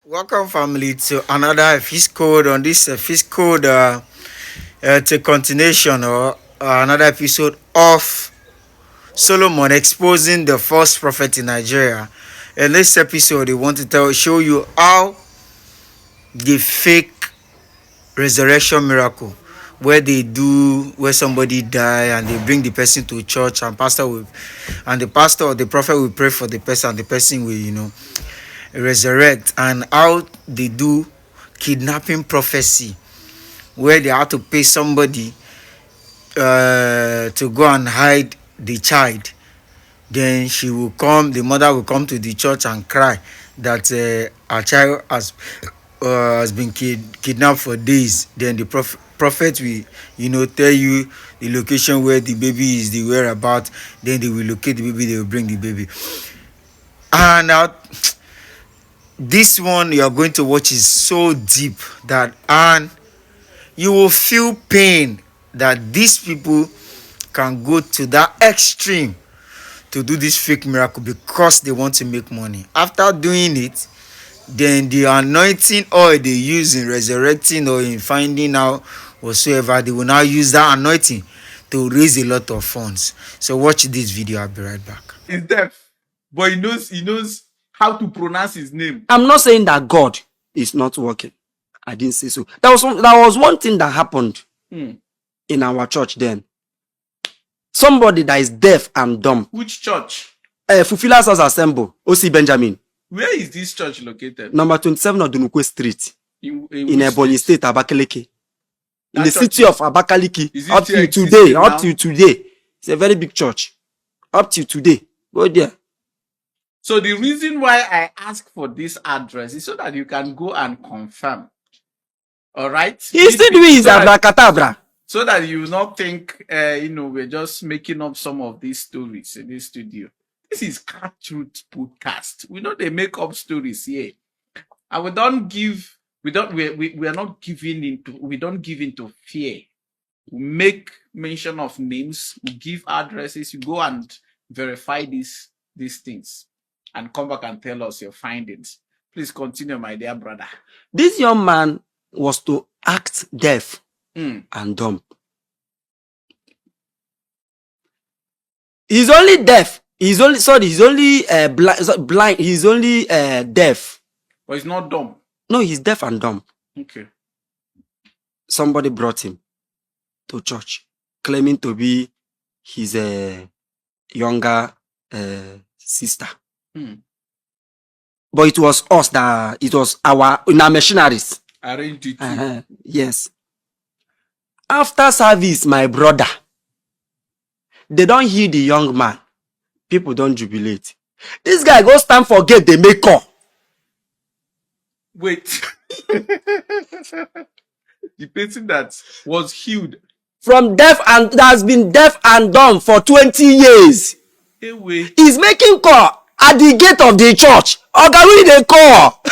Welcome, family, to another Feast Code. On this Feast Code, it's a continuation or another episode of Solomon exposing the false prophet in Nigeria. In this episode, we want to show you how the fake resurrection miracle, where somebody die and they bring the person to church, and the pastor or the prophet will pray for the person, and the person will resurrect, and how they do kidnapping prophecy, where they have to pay somebody to go and hide the child. Then the mother will come to the church and cry that her child has been kidnapped for days. Then the prophet will tell you the location where the baby is, the whereabout. Then they will locate the baby, they will bring the baby. And this one you are going to watch is so deep and you will feel pain that these people can go to that extreme to do this fake miracle because they want to make money. After doing it, then the anointing oil they use in resurrecting or in finding out whatsoever, they will now use that anointing to raise a lot of funds. So watch this video. I'll be right back. He's deaf, but he knows how to pronounce his name. I'm not saying that God is not working. I didn't say so. That was one thing that happened in our church then. Somebody that is deaf and dumb. Which church? Fulfillers House Assemble, OC Benjamin. Where is this church located? Number 27 of Dunukwe Street. In Ebonyi State, Abakaliki. In the church city of Abakaliki. Up till today. It's a very big church. Up till today. Go there. So the reason why I ask for this address is so that you can go and confirm. All right? He still doing his abracadabra. So that you will not think, we're just making up some of these stories in this studio. This is Cat Truth Podcast. We know they make up stories here. And we don't give into fear. We make mention of names, we give addresses, you go and verify these things and come back and tell us your findings. Please continue, my dear brother. This young man was to act deaf and dumb. He's only deaf. He's only blind. He's only deaf. But he's not dumb. No, he's deaf and dumb. Okay. Somebody brought him to church, claiming to be his younger sister. But it was us it was our missionaries. Arranged it. Yes. After service, my brother, they don't hear the young man. People don't jubilate. This guy goes stand for gate, they make call. Wait. The person that was healed from that has been deaf and dumb for 20 years. Anyway. He's making call at the gate of the church. Ogawi they call.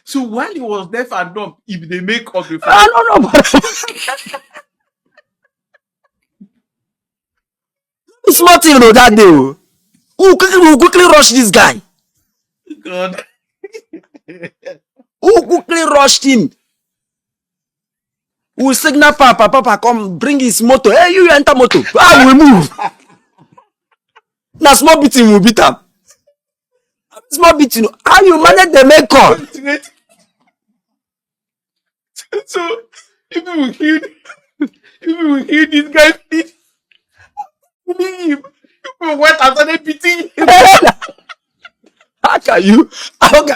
So while he was deaf and dumb, if they make up before. No. Small thing that day. Who quickly rush this guy? God. Who quickly rushed him? Who signal Papa come bring his motor. Hey, you enter motor. I will move. Now small beating will beat him. Small beating. How you manage the make call? So if we will hear this guy plead him, people went after the beating him. How can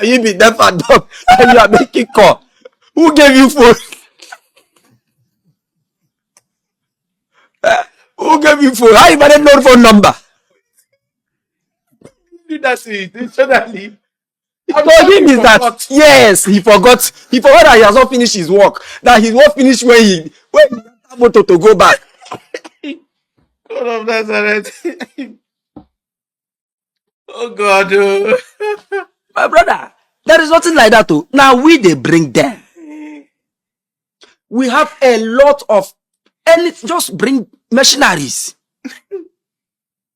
you be deaf and dumb and you are making call? Who gave you phone? Who gave you phone? How you manage no phone number? Do that intentionally. For him is that yes, he forgot that he has not finished his work. That his work finished when he got motor to go back. God of Nazareth. Oh God. My brother, there is nothing like that too. Now they bring them. We have a lot of just bring missionaries.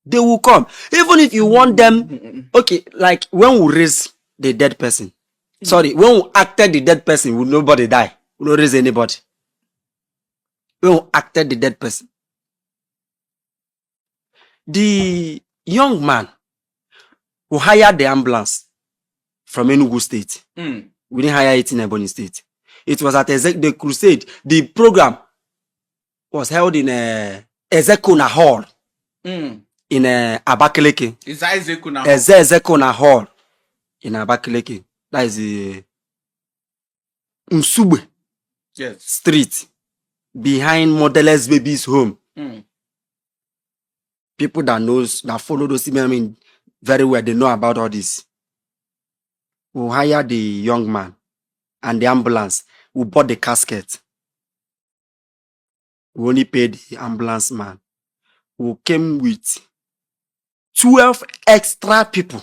They will come. Even if you want them, okay, like when we raise the dead person, sorry, when we acted the dead person, will nobody die? We don't raise anybody. When we acted the dead person. The young man who hired the ambulance from Enugu State, we didn't hire it in Ebonyi State. It was at the crusade. The program was held in Ezekuna Hall in Abakaliki. Is that Ezekuna? Ezekuna Hall in Abakaliki. That is Msube Street behind Motherless Baby's home. People that follow those men very well, they know about all this. We hired the young man and the ambulance. We bought the casket. We only paid the ambulance man. We came with 12 extra people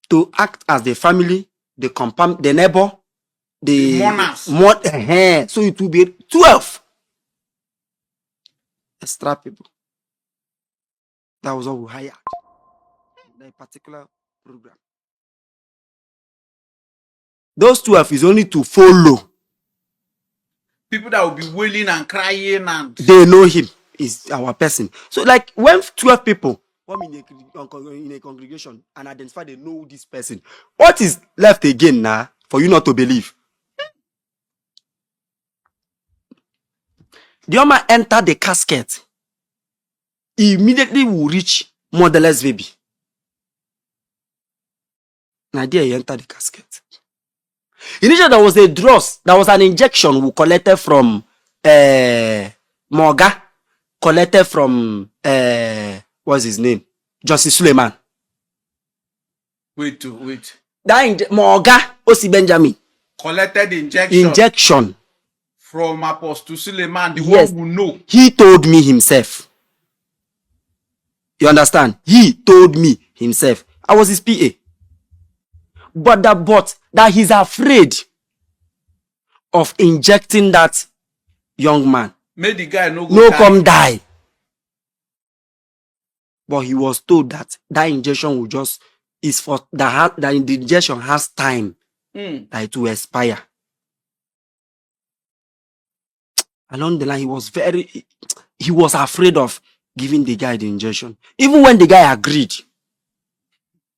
to act as the family, the compound, the neighbor, the mourners. So it will be 12 extra people. That was all we hired. The particular program. Those 12 is only to follow. People that will be wailing and crying and they know him is our person. So like when 12 people come in a congregation and identify they know this person, what is left again now for you not to believe? The Oma entered the casket. He immediately will reach Motherless Baby. Now there he entered the casket. Initially, there was a dross. There was an injection we collected from Morga. Collected from what's his name? Johnson Suleiman. Wait. That Morga Osi Benjamin. Collected injection from Apostle Suleiman, the one who know. He told me himself. You understand? He told me himself. I was his PA. But that he's afraid of injecting that young man. Made the guy no come die. But he was told that injection will just is for that the injection has time that it will expire. Along the line, he was afraid of giving the guy the injection. Even when the guy agreed.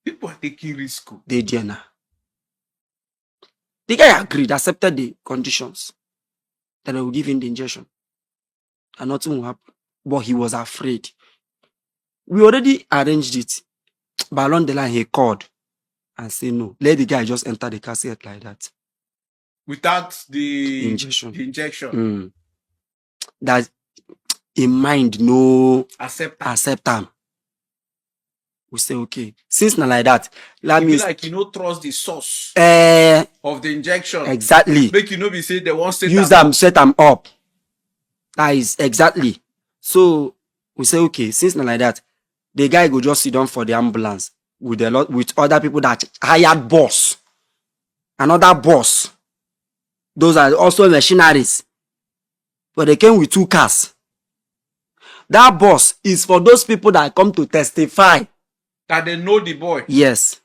People are taking risk. They did now. The guy agreed, accepted the conditions that they will give him the injection. And nothing will happen. But he was afraid. We already arranged it. But along the line, he called and said, no, let the guy just enter the casket like that. Without the injection. That in mind, no accept him. We say, okay, since not like that, let me like trust the source of the injection. Exactly. Make be say they won't set them up. That is exactly. So we say, okay, since not like that, the guy go just sit down for the ambulance with other people that hired boss. Another boss. Those are also machineries. But they came with 2 cars. That boss is for those people that come to testify. That they know the boy. Yes.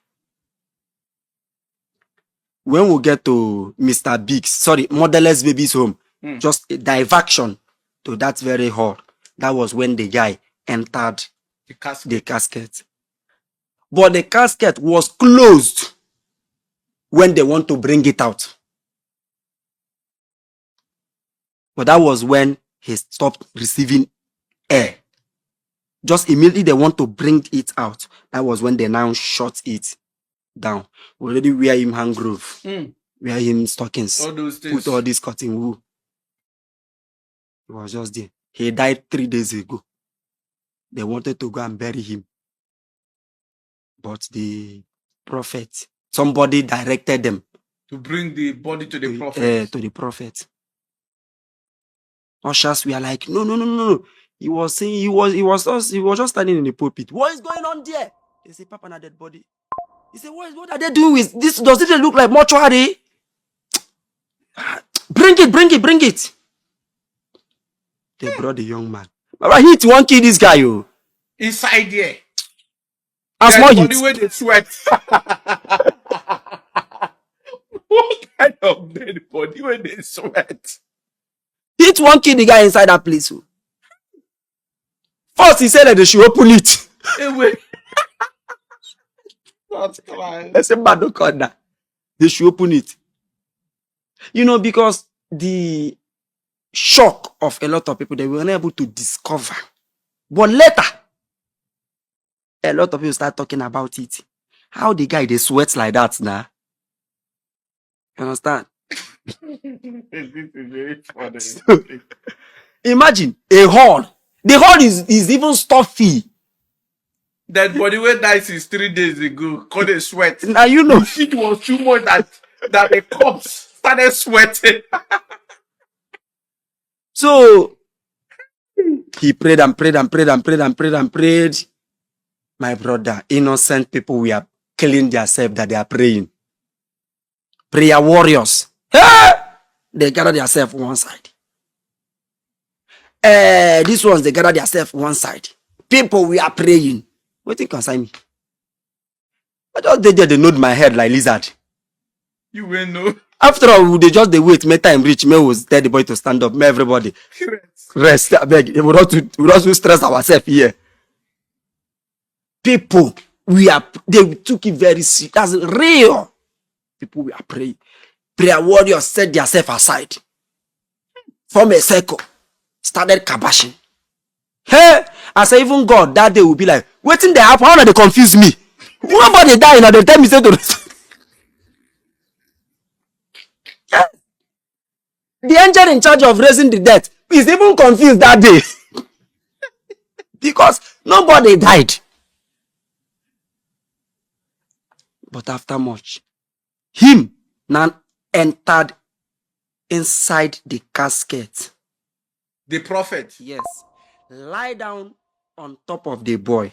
When we get to Mr. Biggs, Motherless Baby's home, just a diversion to that very hall. That was when the guy entered the casket. But the casket was closed when they want to bring it out. But that was when he stopped receiving air. Just immediately they want to bring it out. That was when they now shut it down. We already wear him hand glove. Wear him stockings. All those things. Put all this cotton wool. He was just there. He died 3 days ago. They wanted to go and bury him. But the prophet, somebody directed them. To bring the body to the prophet. To the prophet. Ushers were like, no. He was saying he was just standing in the pulpit. What is going on there? They say, Papa, na dead body. He said, what are they doing with this? Does it look like mortuary? Bring it. They brought the young man. Baba, he won't kill this guy, yo. inside there. As Dead more body heat. where they sweat. What kind of dead body where they sweat? Heat won't kill the guy inside that place. Oh. First, he said that they should open it. Hey, wait. That's fine. I said, man, don't call that. They should open it. You know, because the shock of a lot of people, they were unable to discover. But later, a lot of people start talking about it. How the guy, they sweat like that now. You understand? This is very funny. Imagine a hall. The hall is even stuffy. Dead body where died since 3 days ago. Cause they sweat. Now you know. It was too much that the cops started sweating. So he prayed and prayed and prayed and prayed and prayed and prayed. My brother, innocent people, we are killing themselves that they are praying. Prayer warriors. Hey! They gather themselves one side. These ones, they gather themselves one side. People, we are praying. What do you concern me? I just did there, they nod my head like lizard. You will know. After all, they just they wait, make time reach, me was tell the boy to stand up, me everybody. Rest, I beg. We don't to stress ourselves here. People, they took it very serious. That's real. People, we are praying. Prayer warriors set themselves aside. Form a circle. Started kabashing. Hey, I say even God that day will be like, waiting there happen, how they confuse me? Nobody die, now they tell me say to yeah. The angel in charge of raising the dead is even confused that day. Because nobody died. But after much, him now entered inside the casket. The prophet. Yes. Lie down on top of the boy.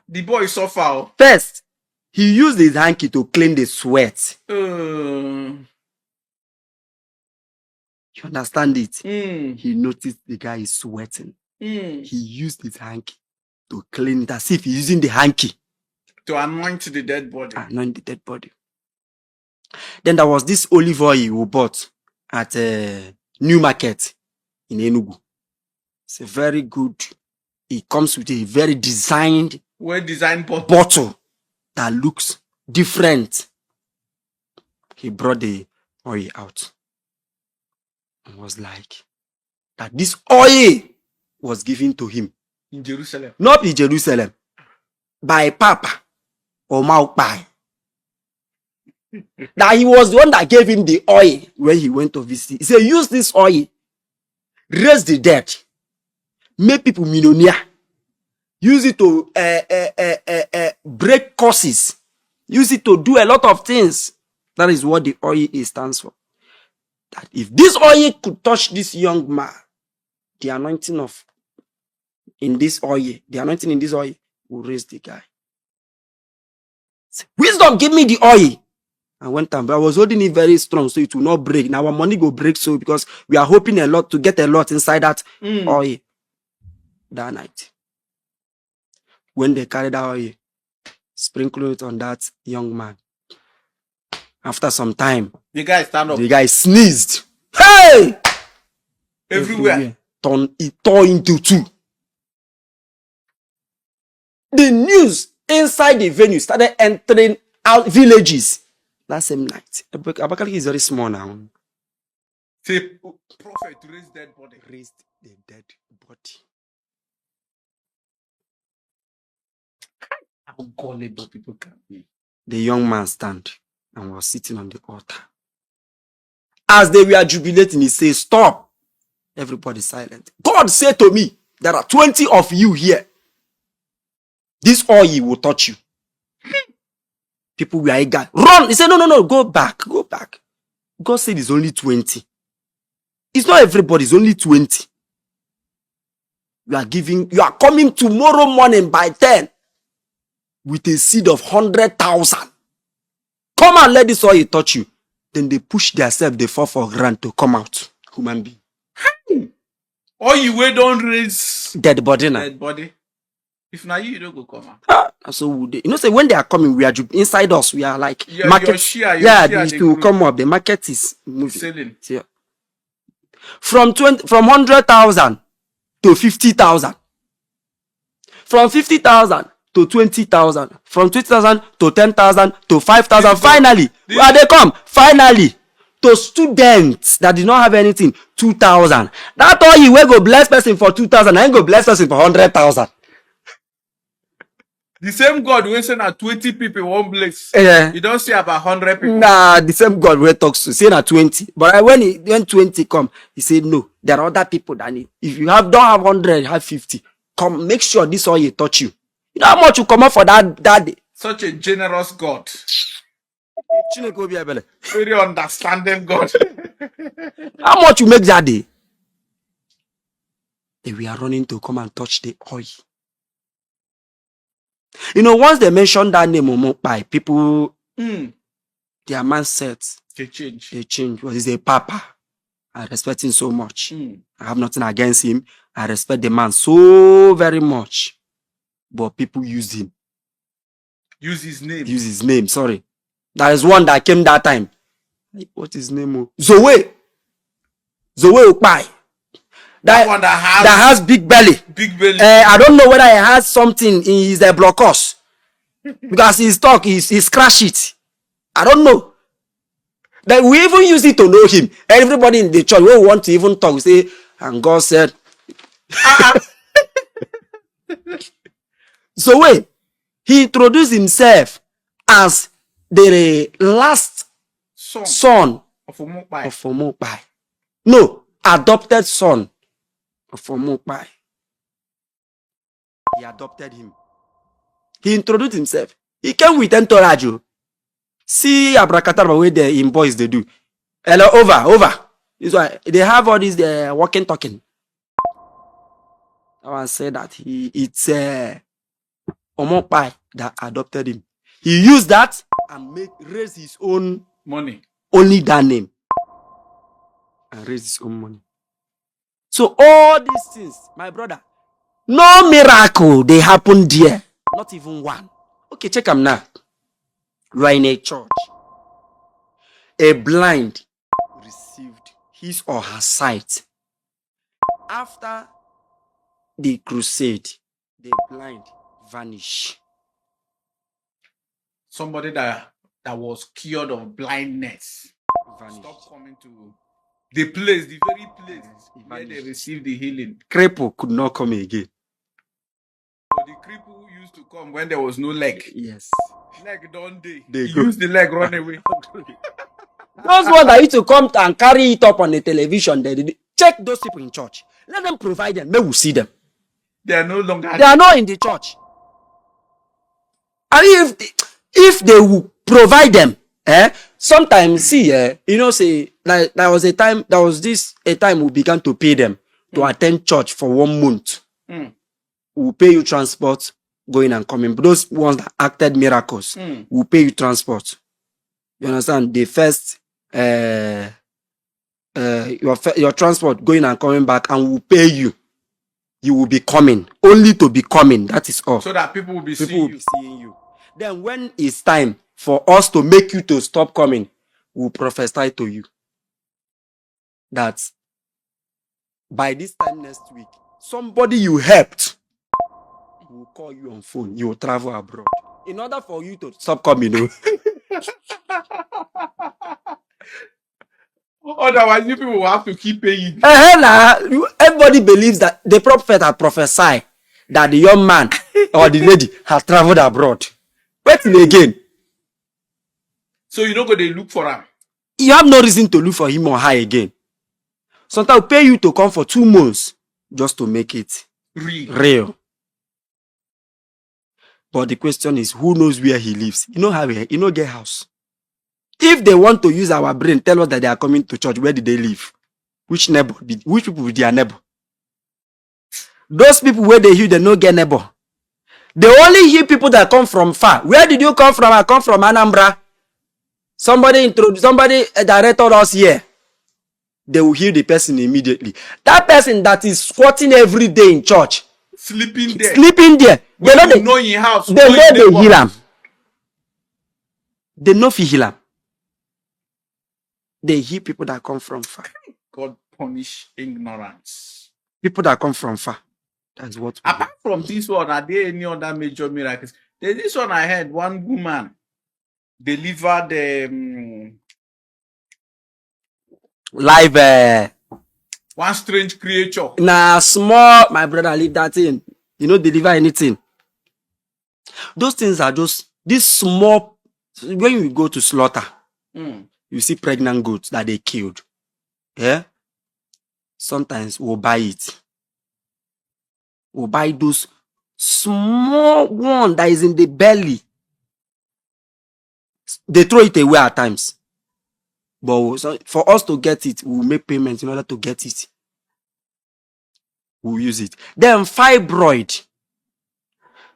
The boy suffer. First, he used his hanky to clean the sweat. You You understand it? He noticed the guy is sweating. He used his hanky to clean it as if he's using the hanky to anoint the dead body. anoint the dead body. Then there was this olive oil we bought at New Market in Enugu. It's a very good. It comes with a very designed Well-designed bottle that looks different. He brought the oil out and was like that this oil was given to him, in Jerusalem. not in Jerusalem, by Papa or Maupai. That he was the one that gave him the oil when he went to visit. He said, use this oil, raise the dead, make people millionaire, use it to break curses, use it to do a lot of things. That is what the oil stands for. That if this oil could touch this young man, the anointing in this oil will raise the guy. Wisdom, give me the oil. I went and I was holding it very strong so it will not break. Now our money go break so because we are hoping a lot to get a lot inside that oil that night. When they carried that oil, sprinkle it on that young man. After some time, The guy stand up the guy sneezed. Hey! everywhere. It tore into two. The news inside the venue started entering out villages that same night. Abakaliki is very small now. Say, prophet raised dead body. Raised the dead body. How gullible people can be. The young man stand and was sitting on the altar. As they were jubilating, he says, stop. Everybody silent. God said to me, there are 20 of you here. This oil will touch you. People were eager. Run! He said, no, go back. God said it's only 20. It's not everybody, it's only 20. You are coming tomorrow morning by 10 with a seed of 100,000. Come and let this oil touch you. Then they push themselves, they fall for ground to come out. Human being. Or you don't raise Dead body now. dead body. If na you don't go come out. So would they, say when they are coming, we are inside us. We are like Your market. share, This they will grow. come up. The market is moving. Selling. Yeah. From 100,000 to 50,000. From 50,000 to 20,000. From 20,000 to 10,000 to 5,000. Finally, where they come? Finally, to students that did not have anything, 2,000. That all you will go bless person for 2,000 and go bless person for 100,000. The same God will send at 20 people in one place. Yeah. You don't see about 100 people. Nah, the same God will talk to say na 20. But when 20 come, he said no. There are other people that need. If you don't have 100, have 50. Come, make sure this oil touch you. You know how much you come up for that day? Such a generous God. How Very understanding God. much you make that day? And we are running to come and touch the oil. You know, once they mention that name Omokpai, people, their mindset, They change. they change. Well, he's a papa. I respect him so much. I have nothing against him. I respect the man so very much. But people use him. Use his name. Use his name, sorry. There is one that came that time. What is his name? Zoe Okpai. That one that has big belly. Big belly. I don't know whether he has something in his blockers. Because his talk, he scratch it. I don't know. Then we even use it to know him. Everybody in the church, we want to even talk, we say, and God said, Zoe, he introduced himself as the last son of Omokpai. No, adopted son of Omokpai. He adopted him. He introduced himself. He came with entourage. See abracadabra where the in boys they do. Hello, over. This why they have all these walking talking. I want to say that it's Omokpai that adopted him. He used that and raise his own money. Only that name. And raise his own money. So all these things, my brother, no miracle they happened there. Not even one. Okay, check them now. You are in a church. A blind received his or her sight. After the crusade, the blind vanished. Somebody that was cured of blindness Vanished. stop coming to the place, the very place where they received the healing. Cripple could not come again. But the cripple used to come when there was no leg. Yes. Leg don't they? They He go. used the leg, run away. Those ones that used to come and carry it up on the television, they check those people in church. Let them provide them. May we see them. They are no longer. They are not in the church. And if they will provide them, sometimes see, say like there was a time we began to pay them to attend church for 1 month. We'll pay you transport going and coming. But those ones that acted miracles, will pay you transport. You understand? The first your transport going and coming back, and we'll pay you. You will be coming. Only to be coming. That is all. So that people will be seeing you. Then when it's time for us to make you to stop coming, we'll prophesy to you that by this time next week, somebody you helped will call you on phone. You will travel abroad. In order for you to stop coming. Otherwise, you people will have to keep paying. Everybody believes that the prophet had prophesied that the young man or the lady has traveled abroad. Wait till again. So you don't go to look for him. You have no reason to look for him or her again. Sometimes we'll pay you to come for 2 months just to make it real. But the question is, who knows where he lives? You know how get house. If they want to use our brain, tell us that they are coming to church. Where did they live? Which people with their neighbor? Those people where they hear, they no get neighbor. They only hear people that come from far. Where did you come from? I come from Anambra. Somebody directed us here. They will hear the person immediately. That person that is squatting every day in church, sleeping there. They know you they know in house. they know in they neighbor. heal am. They no fit heal am. They heal people that come from far. God punish ignorance. People that come from far. That's what we do. Apart from this one, are there any other major miracles? There's this one I heard. One woman delivered Live one strange creature. na small, my brother, leave that in. You no deliver anything. Those things are just this small. When you go to slaughter, you see pregnant goats that they killed. Yeah. Sometimes we'll buy it. We'll buy those small one that is in the belly. They throw it away at times. But for us to get it, we'll make payments in order to get it. We'll use it. Then fibroid.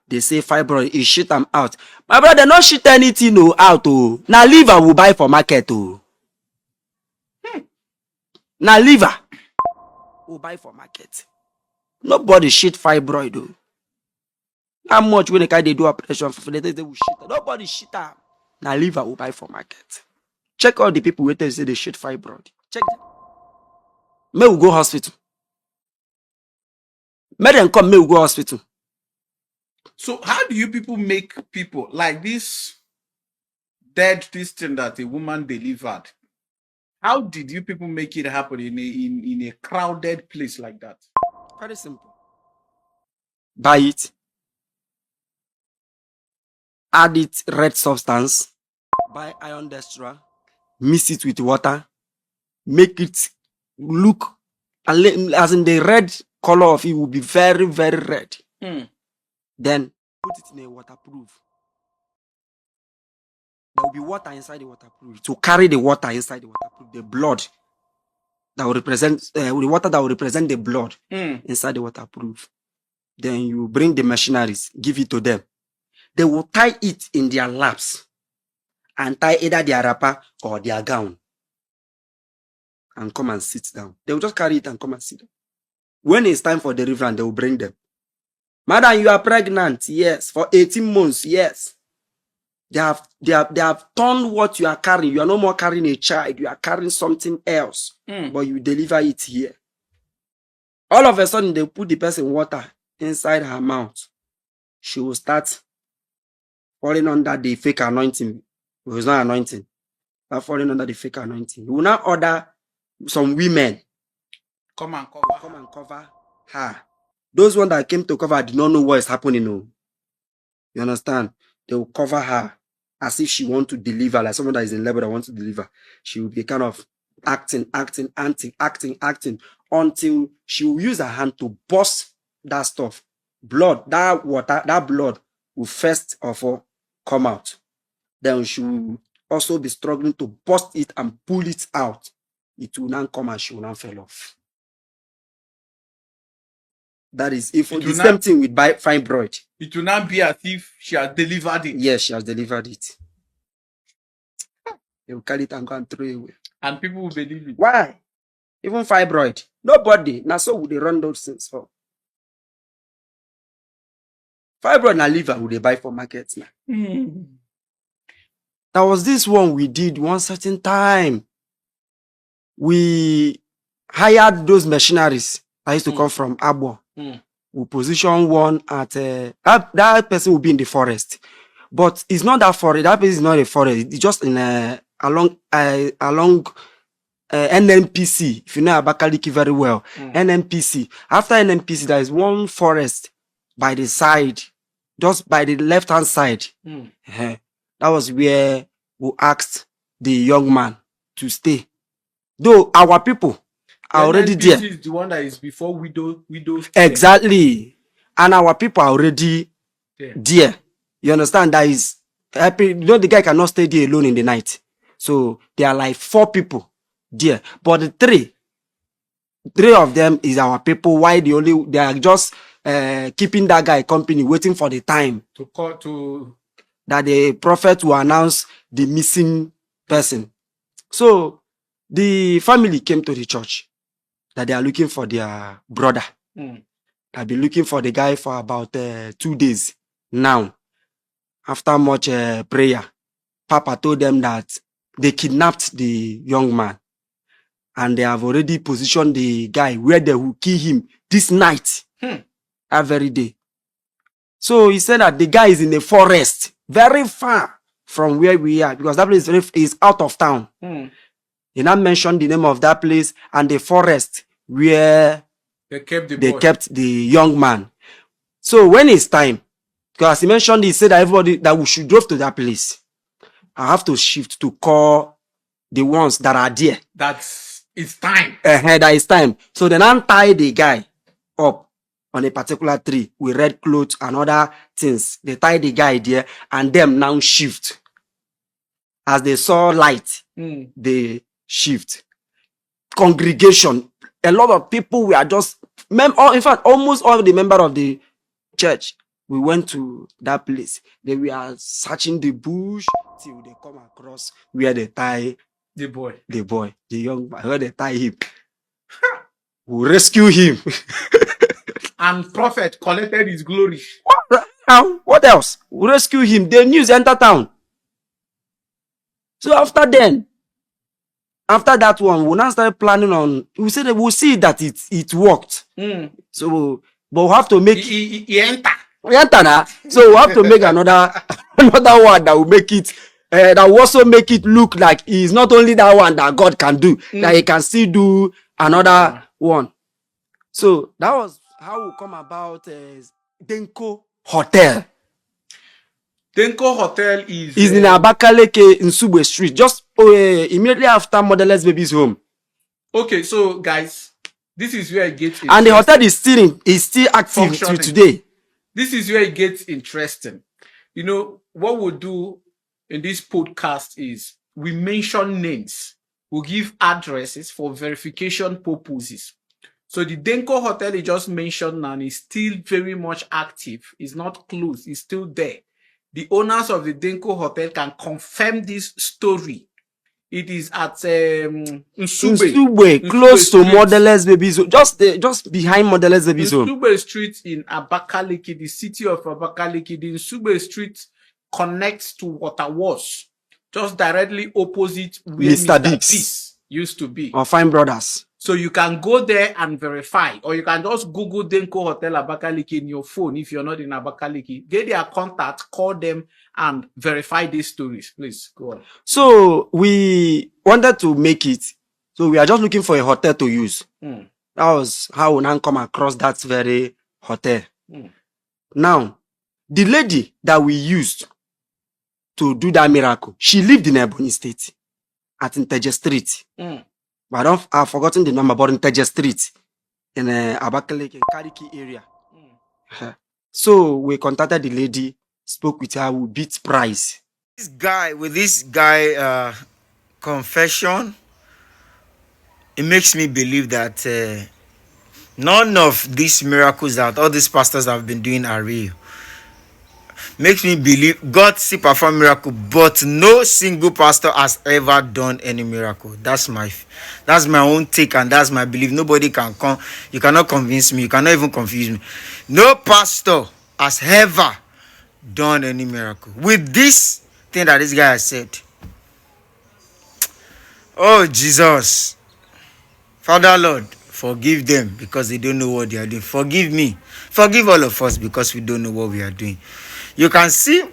They say fibroid, you shit them out. My brother, not shit anything out. Now liver will buy for market. Now liver will buy for market. Nobody shit fibroid. How much when they do operation for they will shit. Nobody shit am. Now liver will buy for market. Check all the people who say they shit fibroid. Check them. May we go hospital. May them come, may we go hospital. So how do you people make people like this this thing that a woman delivered? How did you people make it happen in a crowded place like that? Very simple. Buy it. Add it red substance. Buy iron destra. Mix it with water. Make it look as in the red color of it will be very, very red. Then put it in a waterproof. There will be water inside the waterproof. To carry the water inside the waterproof, the blood that will represent the water that will represent the blood inside the waterproof. Then you bring the machineries, give it to them. They will tie it in their laps and tie either their wrapper or their gown and come and sit down. They will just carry it and come and sit down. When it's time for deliverance, they will bring them. Madam, you are pregnant, yes. For 18 months, yes. They have turned what you are carrying. You are no more carrying a child. You are carrying something else. But you deliver it here. All of a sudden, they put the person water inside her mouth. She will start falling under the fake anointing. It was not anointing. But falling under the fake anointing. You will now order some women. Come and cover her. Those ones that came to cover did not know what is happening. No. You understand? They will cover her as if she wants to deliver, like someone that is in labor that wants to deliver. She will be kind of acting until she will use her hand to burst that stuff. Blood, that water, that blood will first of all come out. Then she will also be struggling to burst it and pull it out. It will not come and she will not fall off. That is if the same thing with fibroid. It will not be as if she has delivered it. Yes, she has delivered it. They will carry it and go and throw it away. And people will believe it. Why? Even fibroid. Nobody. Now so would they run those things for. Fibroid and liver would they buy for markets now. There was this one we did one certain time. We hired those machineries that used to come from Abo. We position one at that person will be in the forest, but it's not that forest. That place is not a forest. It's just in along NNPC. If you know Abakaliki very well, NNPC. After NNPC, there is one forest by the side, just by the left-hand side. That was where we asked the young man to stay. Though our people are already there. This is the one that is before widows. Exactly. And our people are already there. You understand? That is happy. You know, the guy cannot stay there alone in the night. So there are like 4 people there. But the three of them is our people. Why they are just keeping that guy company, waiting for the time to call to that the prophet will announce the missing person. So the family came to the church that they are looking for their brother. I've been looking for the guy for about 2 days now. After much prayer, Papa told them that they kidnapped the young man and they have already positioned the guy where they will kill him this night, that very day. So he said that the guy is in the forest, very far from where we are, because that place is out of town. He now mentioned the name of that place and the forest where They kept the they boy. kept the young man. So when it's time, because he mentioned, he said that everybody that we should drove to that place. I have to shift to call the ones that are there. That's it's time. That is time. So then untie the guy up on a particular tree with red clothes and other things. They tie the guy there and them now shift. As they saw light, they shift. Congregation, a lot of people were just, in fact, almost all the members of the church, we went to that place. They were searching the bush till they come across where they tie The boy. the young man, where they tie him. We rescue him. And prophet collected his glory. What else? We rescue him. The news enter town. So after that one, we now started planning on. We said that we'll see that it worked. So, but we have to make. He enter. We enter now. So we have to make another one that will make it. That will also make it look like it's not only that one that God can do. That He can still do another one. So that was how we come about Denko Hotel. Denko Hotel is in Abakaleke in Nsugbe Street, just immediately after Motherless Baby's home. Okay, so guys, this is where it gets and the hotel is still active till today. This is where it gets interesting. You know, what we'll do in this podcast is we mention names. We'll give addresses for verification purposes. So the Denko Hotel is just mentioned and is still very much active. It's not closed. It's still there. The owners of the Denko Hotel can confirm this story. It is at Nsugbe, close to Motherless Baby's home. Just behind Motherless Baby's home. Nsugbe Street in Abakaliki, the city of Abakaliki. The Nsugbe Street connects to Waterworks, just directly opposite where Mr. Biggs used to be. Or Fine Brothers. So you can go there and verify, or you can just Google Denko Hotel Abakaliki in your phone if you're not in Abakaliki. Get their contact, call them, and verify these stories. Please go on. So we wanted to make it. So we are just looking for a hotel to use. That was how we now come across that very hotel. Now, the lady that we used to do that miracle, she lived in Ebonyi State at Inteje Street. But I've forgotten the number, but in Inteje Street in Abakaliki, Kariki area. So we contacted the lady, spoke with her, we beat price. This guy confession, it makes me believe that none of these miracles that all these pastors have been doing are real. Makes me believe God still perform miracle, but no single pastor has ever done any miracle. That's my own take, and that's my belief. Nobody can come. You cannot convince me. You cannot even confuse me. No pastor has ever done any miracle with this thing that this guy has said. Oh Jesus, Father Lord, forgive them because they don't know what they are doing. Forgive me. Forgive all of us because we don't know what we are doing. You can see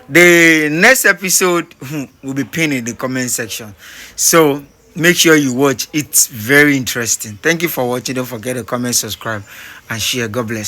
the next episode will be pinned in the comment section. So make sure you watch. It's very interesting. Thank you for watching. Don't forget to comment, subscribe, and share. God bless.